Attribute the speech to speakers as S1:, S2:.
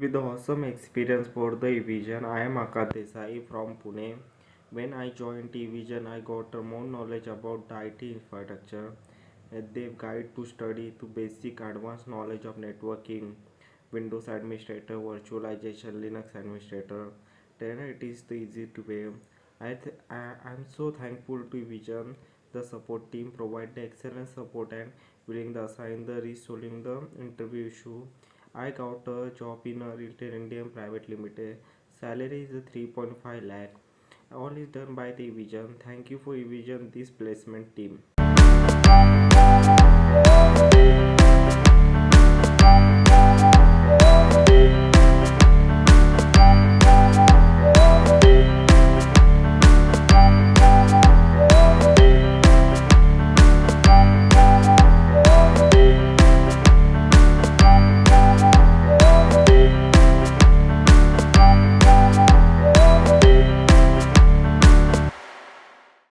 S1: With awesome experience for the Vision, I am Akash Desai from Pune. When I joined Vision, I got more knowledge about the IT infrastructure. They guide to study to basic advanced knowledge of networking, Windows administrator, virtualization, Linux administrator. Then it is the easy to way. I'm so thankful to Vision. The support team provide the excellent support and willing to assign the resolving the interview issue. I got a job in a Rittal Indian Private Limited. Salary is 3.5 lakh. All is done by the Vision. Thank you for Vision, this placement team.